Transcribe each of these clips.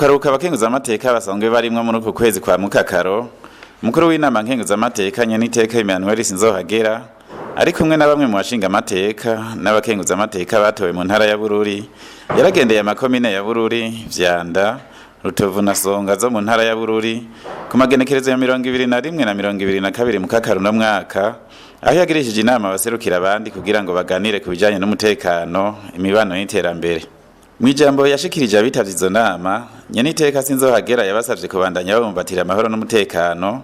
Mukaruka abakenguzamateka basanzwe barimwo muri uku kwezi kwa Mukakaro, umukuru w'inama nkenguzamateka Nyeniteka Emmanuel Sinzohagera ari kumwe na bamwe mu bashinga amateka n'abakenguzamateka batowe mu ntara ya Bururi, yaragendeye amakomine ya Bururi, Vyanda, Rutovu na Songa zo mu ntara ya Bururi ku magenekerezo ya 21 na 22 Mukakaro no mwaka, aho yagirishije inama abaserukira abandi kugira ngo baganire ku bijanye n'umutekano, imibano n'iterambere. Mwijambo yashikirije abitavye izo nama, Nyeniteka Sinzohagera yabasavye kubandanya babumbatira amahoro n'umutekano,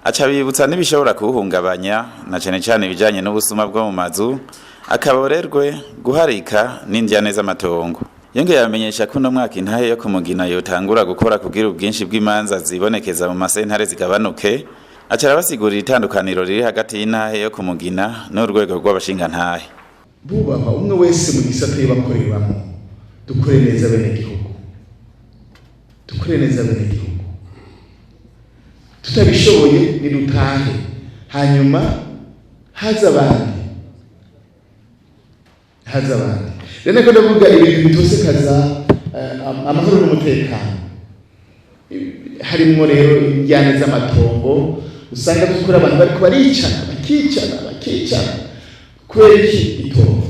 aca bibutsa n'ibishobora kuwuhungabanya na cane bijanye n'ubusuma bwo mu mazu, akaborerwe, guharika n'indyane z'amatongo. Yongeye yamenyesha ko uno mwaka intahe yo kumugina yotangura gukora kugira ubwinshi bw'imanza zibonekeza mu masentare zigabanuke, aca arabasigurira itandukaniro riri hagati y'intahe yo kumugina n'urwego rw'abashingantahe. Bubaha umwe wese mu gisata bakoreramo, dukore neza bene gihugu. Dukore neza bene gihugu. Tutabishoboye nidutahe, hanyuma haza abandi. Rene ko ndavuga ibintu bitosekaza amahoro n'umutekano. Harimo rero injyane z'amatongo, usanga dukora abantu bariko bakicana kubera iki itongo.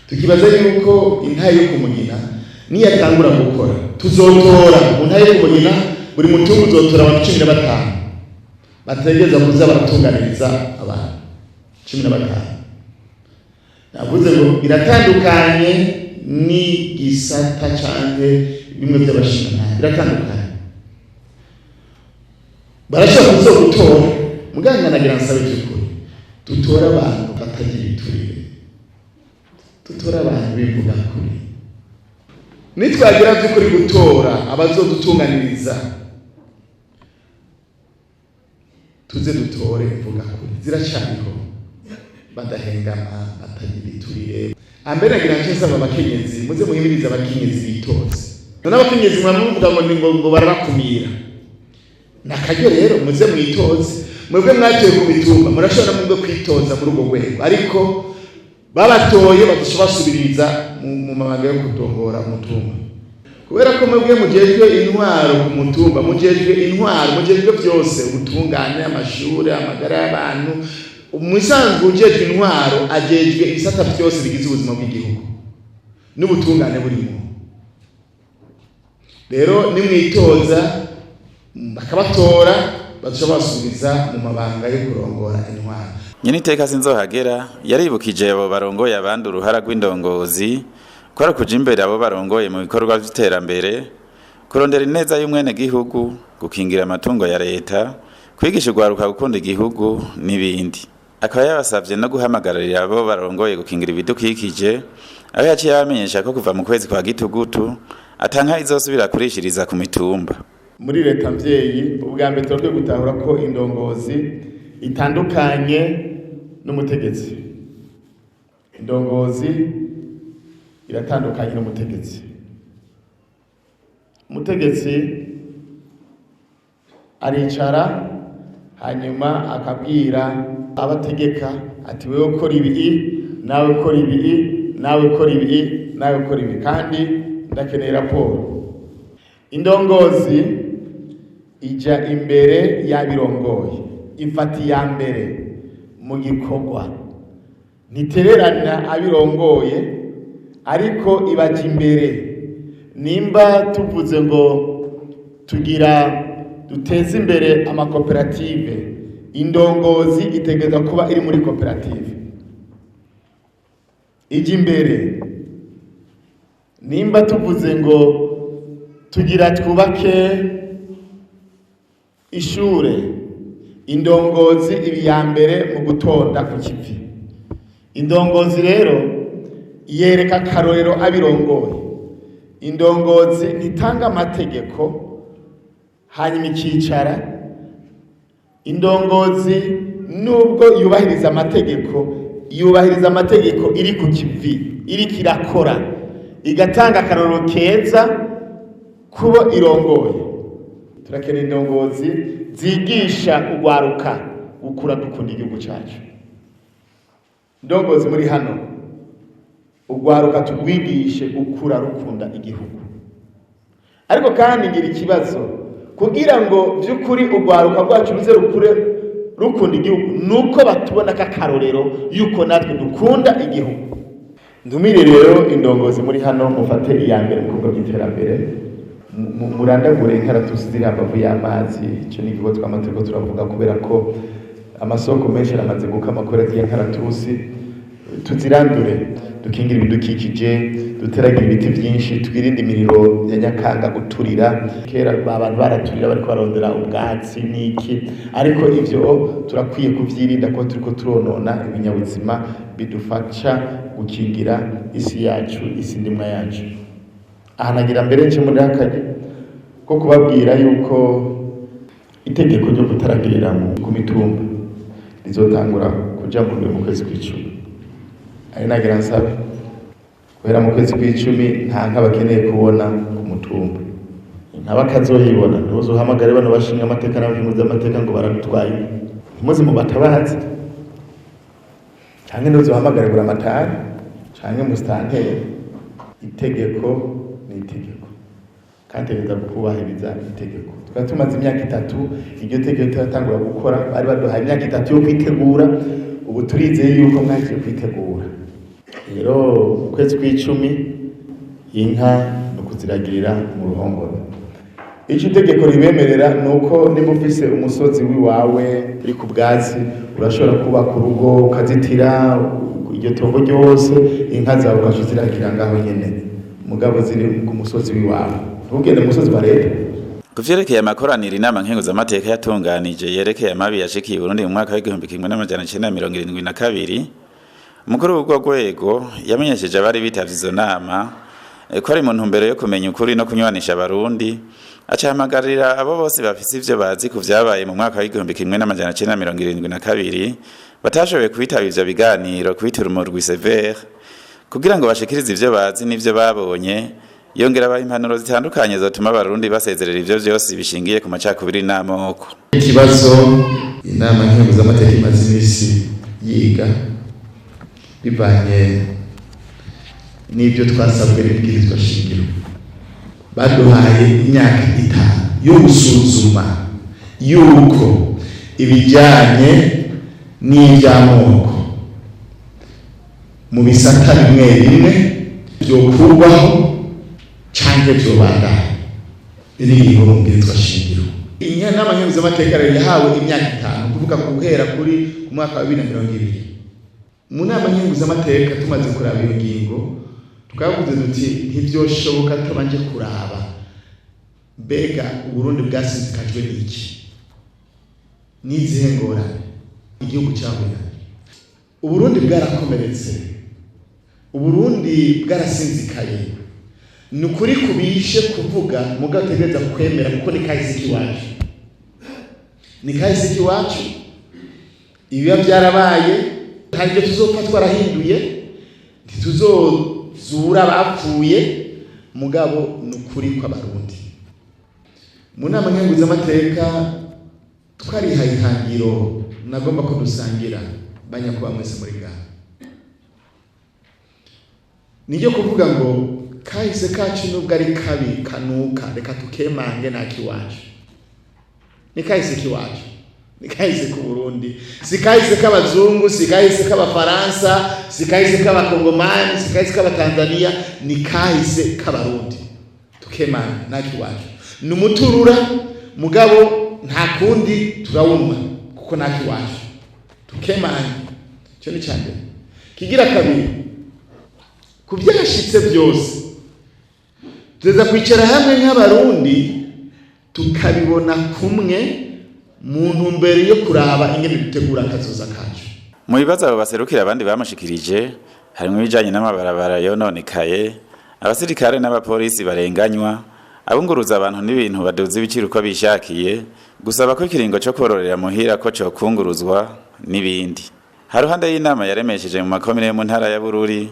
Tukibaza yuko intahe yo kumugina niyatangura gukora tuzotora mu ntahe yo kumugina buri mutungo uzotora abantu 15 bategeza kuza baratunganiriza abantu 15. Navuze ngo biratandukanye ni gisata canke bimwe by'abashingantahe, biratandukanye. Barashaka gutora muganga nagira nsabe cyukuri tutora abantu batagira iturire, tutora abantu bivuga kuri. Nitwagira by'ukuri gutora abazodutunganiriza, tuze dutore mvuga kuri ziracariho badahengama batagira iturire. Ambere nagira nsaba abakenyezi muze muhimiriza abakenyezi bitoze. None abakenyezi mwamuvuga ngo barakumira. Nakajyo rero muze mwitoze, mwebwe mwatoye ku mitumba murashobora mubwo kwitoza muri ubwo rwego, ariko babatoye badusubasubiriza mu mabanga yo kutongora umutumba. Kubera ko mwebwe mujejwe intwaro ku mutumba, mujejwe byose, ubutungane, amashuri, amagara y'abantu. Umusanzwe ujejwe intwaro ajejwe ibisata byose bigize ubuzima bw'igihugu n'ubutungane burimo. Rero nimwitoza bakabatora badusubasubiza mu mabanga yo kurongora intwaro. Nyeniteka Sinzohagera yaribukije abo barongoye abandi uruhara rw'indongozi ko ari kuja imbere abo barongoye mu bikorwa by'iterambere, kurondera ineza y'umwene gihugu, gukingira amatungo ya leta, kwigisha urwaruka gukunda igihugu n'ibindi. Akaba yabasavye no guhamagarira abo barongoye gukingira ibidukikije, aho yaciye abamenyesha ko kuva mu kwezi kwa Gitugutu atanka izosubira kurishiriza ku mitumba. Muri leta mvyeyi ubwa mbere tokwe gutahura ko indongozi itandukanye n'umutegetsi. Indongozi iratandukanye n'umutegetsi. Umutegetsi aricara hanyuma akabwira abategeka ati wewe ukora ibi, nawe ukora ibi, nawe ukora ibi, nawe ukora ibi, kandi ndakeneye raporo. Indongozi ija imbere yabirongoye, ifata iya mbere mu gikorwa, ntitererana abirongoye, ariko ibaje imbere. Nimba tuvuze ngo duteze imbere amakoperative, indongozi itegeza kuba iri muri koperative, ije imbere. Nimba tuvuze ngo twubake ishure, indongozi ibi ya mbere mu gutonda ku kivi. Indongozi rero yereka karorero abirongoye. Indongozi nitanga amategeko hanyuma ikicara. Indongozi nubwo yubahiriza amategeko iri ku kivi, iri kirakora, igatanga karorero keza kubo irongoye. Turakeneye indongozi zigisha urwaruka gukura dukunda igihugu cyacu. Indongozi muri hano urwaruka tugwigishe gukura rukunda igihugu. ariko kandi ngira ikibazo kugira ngo by'ukuri urwaruka rwacu ruze rukure rukunda igihugu nuko batubona k'akarorero yuko natwe dukunda igihugu. Ndumire rero indongozi muri hano mufate iya mbere mu bikorwa by'iterambere, murandagure inkaratusi ziri hambavu y'amazi. Icyo ni ikigo twamategeko turavuga kubera ko amasoko menshi aramaze gukama kuri z'iyo nkaratusi. Tuzirandure, dukingira ibidukikije, duteragira ibiti byinshi, twirinde imiriro ya nyakanga guturira. Kera abantu baraturira bariko barondera ubwatsi n'iki, ariko ivyo turakwiye kuvyirinda ko turiko turonona ibinyabuzima bidufasha gukingira isi yacu, isi ndimwa yacu. Aha nagira mbere nje muri akaje ko kubabwira yuko itegeko ryo kutaragirira ku mitumba rizotangura kuja mu kwezi kw'icumi. Ari nagira nsaba kubera mu kwezi kw'icumi nta nka bakeneye kubona ku mutumba, nta bakazoyibona. Ntuzohamagare bano bashinga amateka n'abahinduza amateka ngo baradutwaye, ntimuze mu batabazi canke ntuzohamagare buri amatari canke musitanteri. Itegeko ni itegeko kandi tegeza kubahiriza itegeko. Twari tumaze imyaka 3 iryo tegeko ritatangura gukora, bari baduhaye imyaka 3 yo kwitegura. Ubu turizeye yuko mwaje kwitegura. Rero ukwezi kw'icumi inka no kuziragirira mu ruhongore. Icyo itegeko ribemerera nuko niba ufise umusozi wiwawe uri ku bwatsi urashobora kubaka urugo ukazitira iryo tongo ryose, inka zawe ukaziragira ngaho nyene mugabo ziri ku musozi wiwawe, ntugende mu musozi wa leta. Kuvyerekeye amakoraniro inama nkenguzamateka yatunganije yerekeye amabi yashikiye Burundi mu mwaka w'1972, umukuru w'urwo rwego yamenyesheje abari bitavye izo nama ko ari mu ntumbero yo kumenya ukuri no kunywanisha abarundi. Acahamagarira abo bose bafise ivyo bazi ku vyabaye mu mwaka w'1972 batashoboye kwitaba ivyo biganiro kwitura umurwi sévère kugira ngo bashikirize ivyo bazi n'ivyo babonye. Yongera aba impanuro zitandukanye zotuma abarundi basezerera ivyo vyose bishingiye ku macakubiri n'amoko. Ikibazo inama nkenguzamateka imaze imisi yiga bivanye n'ibyo twasabwe n'ibwirizwa shingiro. Baduhaye imyaka 5 yo gusuzuma yuko ibijyanye n'iby'amoko mu bisata bimwe bimwe byokurwaho canke byobandanya biri mu bwirizwa shingiro. Inama nkenguzamateka yahawe imyaka 5 kuvuga guhera kuri umwaka wa 2020. Mu nama nkenguzamateka tumaze kuraba iyo ngingo twavuze duti ntibyoshoboka tubanje kuraba mbega Uburundi bwasizikajwe n'iki, n'izihe ngorane igihugu cyahuye. Uburundi bwarakomeretse, Uburundi bwarasinzikaye. Ni ukuri kubishe kuvuga mugategereza kwemera kuko ni kahise kiwacu, ni kahise kiwacu. Ibiba byarabaye hari ibyo tuzopfa twarahinduye, ntituzozura bapfuye mugabo ni ukuri kw'abarundi. Mu nama nkenguzamateka twarihaye ihangiro nagomba ko dusangira banyakuba mwese muri gaha. Nijyo kuvuga ngo kahise kacu nubwo ari kabi kanuka reka tukemange nakiwacu. Ni kahise kiwacu, ni kahise ku Burundi, si kahise k'abazungu, si kahise k'abafaransa, si kahise k'abakongomani, si kahise k'abatanzania, ni kahise k'abarundi. Tukemange nakiwacu. Numuturura mugabo nta kundi turawuma kuko nakiwacu. Tukemange. Cyo ni cyane. Kigira kabiri, kubyashitse byose tuza kwicara hamwe nk'abarundi tukabibona kumwe mu ntumbero yo kuraba ingene dutegura akazoza kacu. Mu bibazo abo baserukira abandi bamashikirije harimo ibijanye n'amabarabara yononekaye, abasirikare n'abapolisi barenganywa, abunguruza abantu n'ibintu baduza ibiciro uko bishakiye, gusaba ko ikiringo cyo kororera muhira ko cyo kunguruzwa n'ibindi. Haruhande y'inama yaremesheje mu makomine yo mu ntara ya Bururi,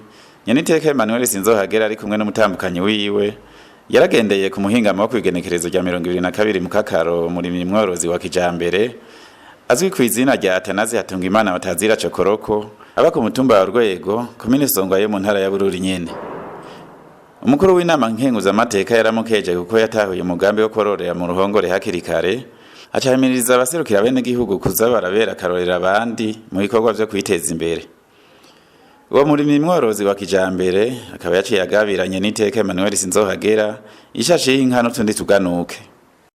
Nyeniteka Emmanuel Sinzohagera ari kumwe n'umutambukanyi wiwe yaragendeye ku muhingamo wo kwigenekerezo rya 22 mu Kakaro muri mworozi wa kijambere azwi ku izina rya Atanazi Hatungimana batazira Cokoroko aba ku mutumba wa Rwego komine Songwa yo mu ntara ya Bururi nyene. umukuru w'inama nkenguzamateka yaramukeje kuko yatahuye umugambi wo kororera mu ruhongore hakiri kare, acahimiriza abaserukira bene gihugu kuza barabera akarorera abandi mu bikorwa vyo kwiteza imbere. Uwo murimyi mworozi wa kijambere akaba yaciye agabiranye n'iteka Emmanuel Sinzohagera ishashe y'inka n'utundi tuganuke.